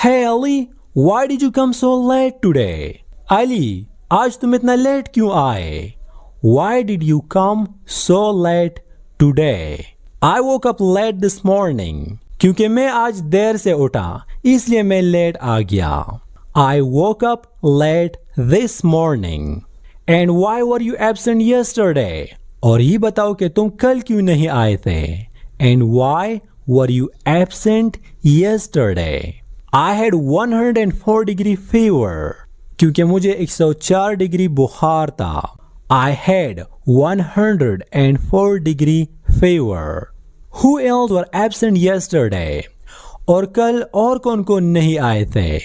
Hey Ali, why did you come so late today? Ali, आज तुम इतना late क्यों आए? Why did you come so late today? I woke up late this morning. क्योंकि मैं आज देर से उठा, इसलिए मैं लेट आ गया. I woke up late this morning. And why were you absent yesterday? और ये बताओ कि तुम कल क्यों नहीं आए थे? And why were you absent yesterday? I had 104 degree fever. क्योंकि मुझे 104 डिग्री बुखार था. I had 104 degree fever. Who else were absent yesterday? और कल और कौन कौन नहीं आए थे?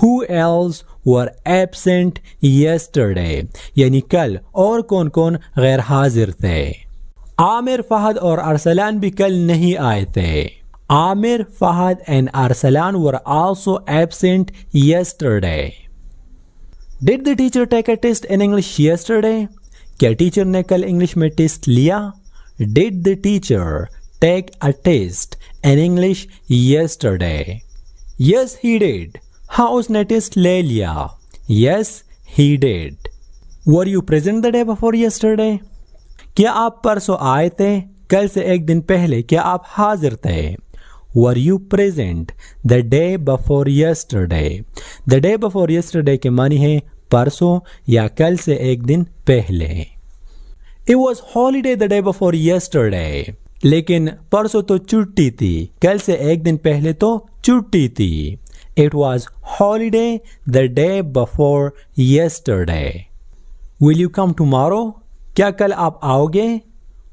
Who else were absent yesterday? यानी कल और कौन कौन गैर हाजिर थे? आमिर, फहद और अरसलान भी कल नहीं आए थे. Amir, Fahad and Arsalan were also absent yesterday. Did the teacher take a test in English yesterday? क्या टीचर ने कल इंग्लिश में टेस्ट लिया? Did the teacher take a test in English yesterday? Yes, he did. हाँ, उसने test ले लिया. Yes, he did. Were you present the day before yesterday? क्या आप परसों आए थे? कल से एक दिन पहले क्या आप हाजिर थे? Were you present the day before yesterday? The day before yesterday के मानी है परसों या कल से एक दिन पहले. It was holiday the day before yesterday. लेकिन परसों तो छुट्टी थी, कल से एक दिन पहले तो छुट्टी थी. It was holiday the day before yesterday. Will you come tomorrow? क्या कल आप आओगे?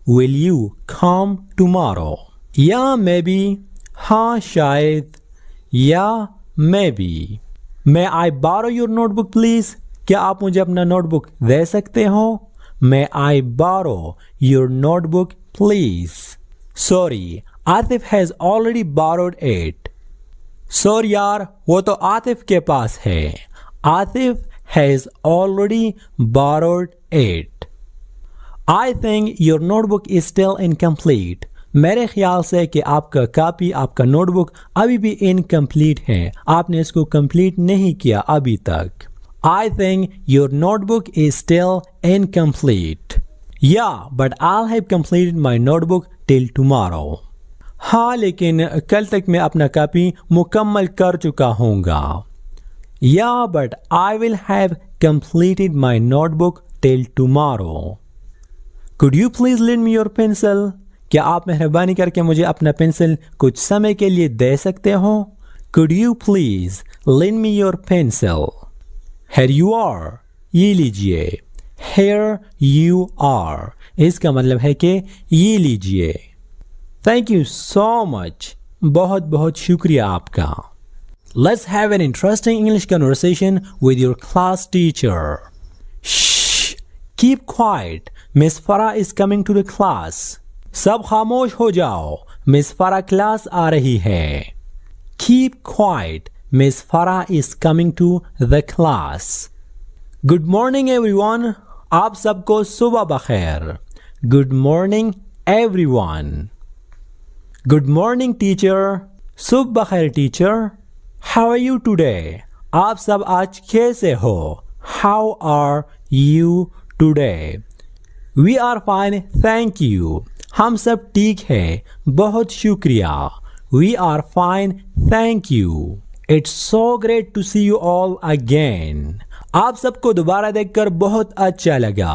Will you come tomorrow? या maybe, हाँ शायद, या maybe. May I borrow your notebook please? क्या आप मुझे अपना नोटबुक दे सकते हो? May I borrow your notebook please? Sorry, Atif has already borrowed it. Sorry यार, वो तो आतिफ के पास है. Atif has already borrowed it. I think your notebook is still incomplete. मेरे ख्याल से कि आपका कापी, आपका नोटबुक अभी भी इनकम्प्लीट है. आपने इसको कंप्लीट नहीं किया अभी तक. I think your notebook is still incomplete. Yeah, but I'll have completed my notebook till tomorrow. हाँ, लेकिन कल तक मैं अपना कापी मुकम्मल कर चुका हूँगा. Yeah, but I will have completed my notebook till tomorrow. Could you please lend me your pencil? क्या आप मेहरबानी करके मुझे अपना पेंसिल कुछ समय के लिए दे सकते हो? Could you please lend me your pencil? Here you are. ये लीजिए. Here you are. इसका मतलब है कि ये लीजिए. Thank you so much. बहुत बहुत शुक्रिया आपका. Let's have an interesting English conversation with your class teacher. Shh. Keep quiet. Miss Farah is coming to the class. सब खामोश हो जाओ, मिस फरा क्लास आ रही है. Keep quiet. Miss Farah is coming to the class. Good morning everyone. आप सबको सुबह बखैर. Good morning everyone. Good morning teacher. सुबह बखैर teacher. How are you today? आप सब आज कैसे हो? How are you today? We are fine, thank you. हम सब ठीक है, बहुत शुक्रिया. We are fine, thank you. It's so great to see you all again. आप सबको दोबारा देखकर बहुत अच्छा लगा.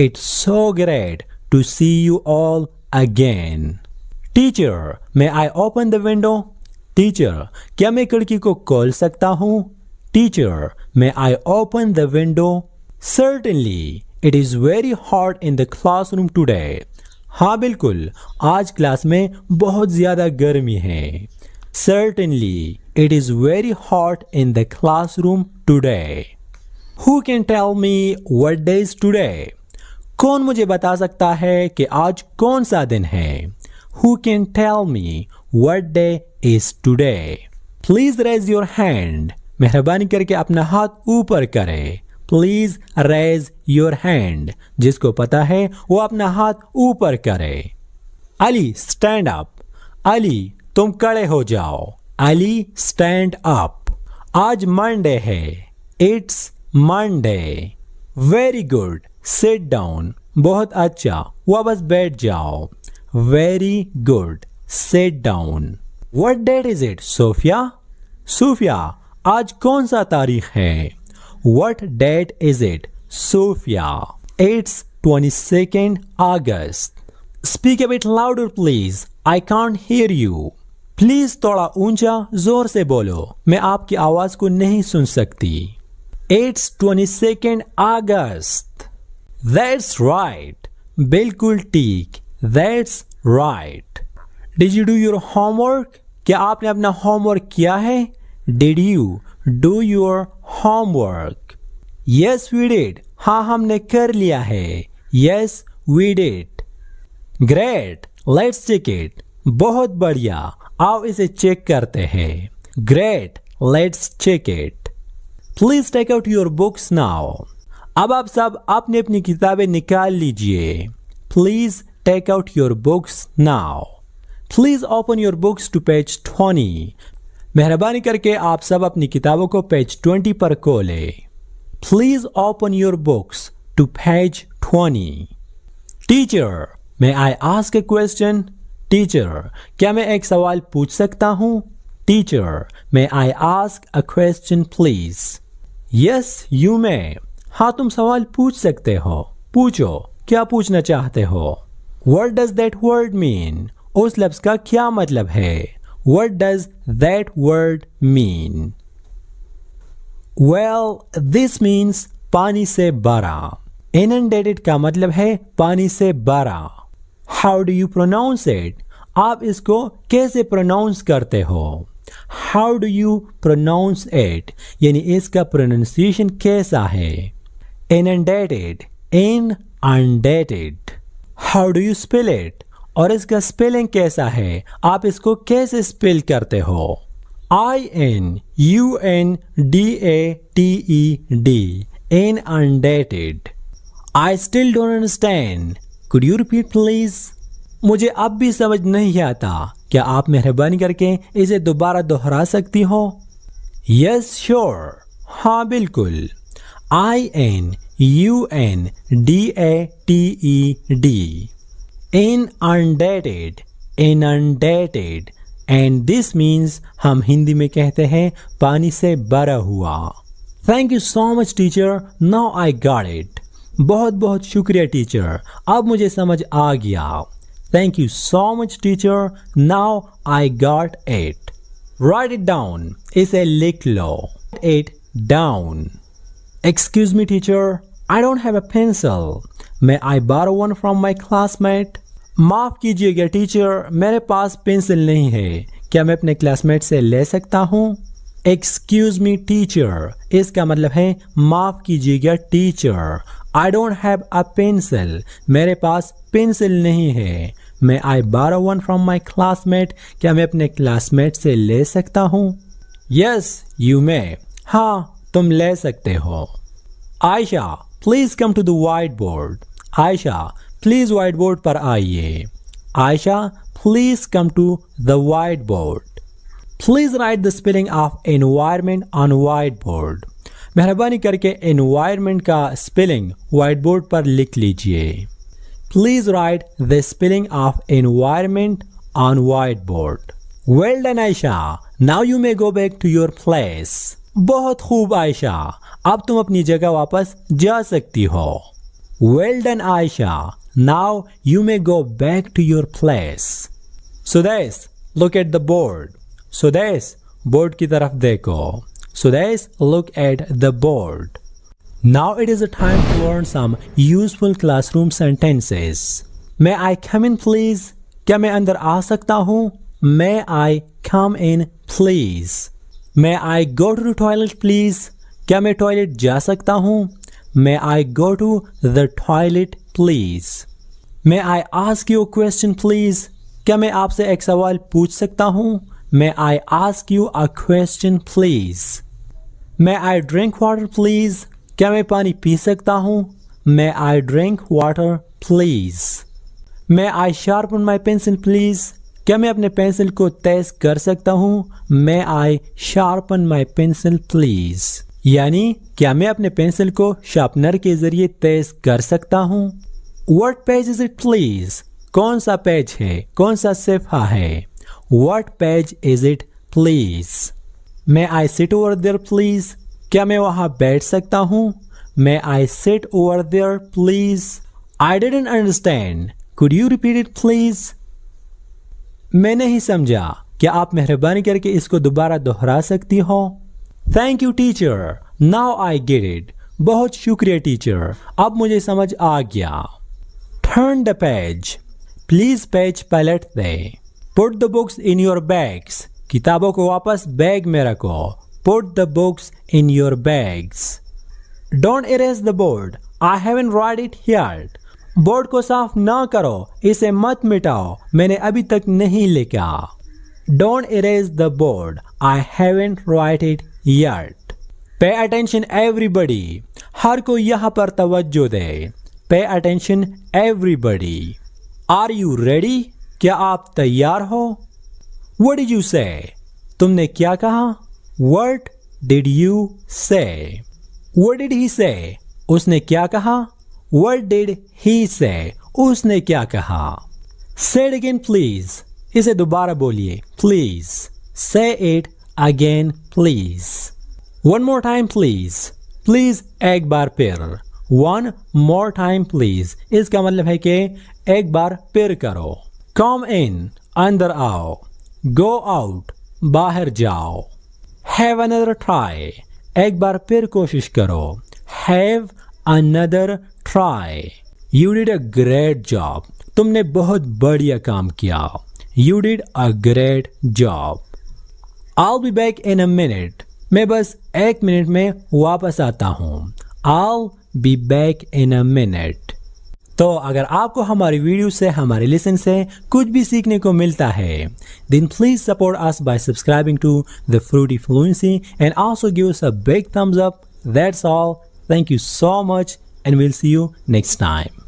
It's so great to see you all again. Teacher, may I open the window? Teacher, क्या मैं खिड़की को खोल सकता हूँ? Teacher, may I open the window? Certainly. It is very hot in the classroom today. हाँ बिल्कुल, आज क्लास में बहुत ज़्यादा गर्मी है. Certainly, it is very hot in the classroom today. Who can tell me what day is today? कौन मुझे बता सकता है कि आज कौन सा दिन है? Who can tell me what day is today? Please raise your hand. मेहरबानी करके अपना हाथ ऊपर करें. Please raise your hand. जिसको पता है वो अपना हाथ ऊपर करे. Ali, stand up. अली, तुम खड़े हो जाओ. Ali, stand up. आज मंडे है। It's Monday. Very good, sit down. बहुत अच्छा, वापस बैठ जाओ। Very good, sit down. What date is it, Sophia? Sophia, आज कौन सा तारीख है? What date is it, Sophia? It's 22nd August. Speak a bit louder please. I can't hear you. Please थोड़ा ऊंचा जोर से बोलो, मैं आपकी आवाज को नहीं सुन सकती। It's 22nd August. That's right. बिल्कुल ठीक। That's right. Did you do your homework? क्या आपने अपना होमवर्क किया है? Did you do your homework? Yes we did. हाँ हमने कर लिया है। Yes we did. Great. Let's check it. बहुत बढ़िया, आओ इसे चेक करते हैं। Great. Let's check it. Please take out your books now. अब आप सब अपनी अपनी किताबें निकाल लीजिए। Please take out your books now. Please open your books to page 20. मेहरबानी करके आप सब अपनी किताबों को पेज 20 पर खोलें। Please open your books to page 20. Teacher, may I ask a question? Teacher, क्या मैं एक सवाल पूछ सकता हूँ? Teacher, may I ask a question please? Yes, you may. हाँ तुम सवाल पूछ सकते हो। पूछो, क्या पूछना चाहते हो? What does that word mean? उस लफ्ज़ का क्या मतलब है? What does that word mean? Well, this means पानी से भरा। Inundated का मतलब है पानी से भरा। How do you pronounce it? आप इसको कैसे प्रोनाउंस करते हो? How do you pronounce it? यानी इसका प्रोनाउंसिएशन कैसा है? Inundated, inundated. How do you spell it? और इसका स्पेलिंग कैसा है? आप इसको कैसे स्पेल करते हो? inundated. Inundated. I still don't understand. Could you repeat please? मुझे अब भी समझ नहीं आता, क्या आप मेहरबानी करके इसे दोबारा दोहरा सकती हो? Yes, sure. हाँ बिल्कुल। inundated. Inundated. Inundated. And this means हम हिंदी में कहते हैं पानी से भरा हुआ। Thank you so much teacher. Now I got it. बहुत बहुत शुक्रिया टीचर, अब मुझे समझ आ गया। Thank you so much teacher. Now I got it. Write it down. इसे लिख लो। Write it down. Excuse me teacher. I don't have a pencil. May I borrow one from my classmate? माफ कीजिएगा teacher, मेरे पास pencil नहीं है, क्या मैं अपने क्लासमेट से ले सकता हूँ? Excuse me teacher. इसका मतलब है माफ कीजिएगा teacher. I don't have a pencil. मेरे पास पेंसिल नहीं है। May I borrow one from my classmate? क्या मैं अपने क्लासमेट से ले सकता हूँ? Yes, you may. हाँ, तुम ले सकते हो। Ayesha, please come to the whiteboard. Ayesha, please whiteboard पर आइए। Ayesha, please come to the whiteboard. Please write the spelling of environment on whiteboard. मेहरबानी करके एनवायरमेंट का स्पेलिंग व्हाइट बोर्ड पर लिख लीजिए। Please write the spelling of environment on whiteboard. Well done Ayesha, now you may go back to your place. बहुत खूब आयशा, अब तुम अपनी जगह वापस जा सकती हो। Well done Ayesha, now you may go back to your place. Sudesh, look at the board. Sudesh, board की तरफ देखो। Sudesh, look at the board. Now it is a time to learn some useful classroom sentences. May I come in please? क्या मैं अंदर आ सकता हूँ? May I come in please? May I go to the toilet please? क्या मैं toilet जा सकता हूँ? May I go to the toilet please? May I ask you a question please? क्या मैं आपसे एक सवाल पूछ सकता हूँ? May I ask you a question please? May I drink water please? क्या मैं पानी पी सकता हूँ? May I drink water please? May I sharpen my pencil please? क्या मैं अपने पेंसिल को तेज कर सकता हूँ? May I sharpen my pencil please? यानी क्या मैं अपने पेंसिल को शार्पनर के जरिए तेज कर सकता हूँ? What page is it please? कौन सा पेज है? कौन सा सफ़ा है? What page is it please? May I sit over there please? क्या मैं वहाँ बैठ सकता हूँ? May I sit over there please? I didn't understand. Could you repeat it please? मैं नहीं समझा, क्या आप मेहरबानी करके इसको दोबारा दोहरा सकती हो? Thank you teacher. Now I get it. बहुत शुक्रिया टीचर, अब मुझे समझ आ गया. Turn the page. Please page पलट दे. Put the books in your bags. किताबों को वापस बैग में रखो. Put the books in your bags. Don't erase the board. I haven't read it yet. Board को साफ ना करो, इसे मत मिटाओ, मैंने अभी तक नहीं लिखा. Don't erase the board. I haven't read it yet. Pay attention everybody. हर कोई यहाँ पर तवज्जो दे. Pay attention everybody. Are you ready? क्या आप तैयार हो? What did you say? तुमने क्या कहा? What did you say? What did he say? उसने क्या कहा? What did he say? उसने क्या कहा? Say it again please. इसे दोबारा बोलिए. Please. Say it again please. One more time please. Please एक बार फिर. One more time please. इसका मतलब है कि एक बार फिर करो. Come in. अंदर आओ. Go out. बाहर जाओ. Have another try. एक बार फिर कोशिश करो. Have another try. You did a great job. तुमने बहुत बढ़िया काम किया. You did a great job. I'll be back in a minute. मैं बस 1 मिनट में वापस आता हूँ. I'll be back in a minute. तो अगर आपको हमारी वीडियो से, हमारे लेसन से कुछ भी सीखने को मिलता है, then please support us by subscribing to the Fruity Fluency and also give us a big thumbs up. That's all. Thank you so much and we'll see you next time.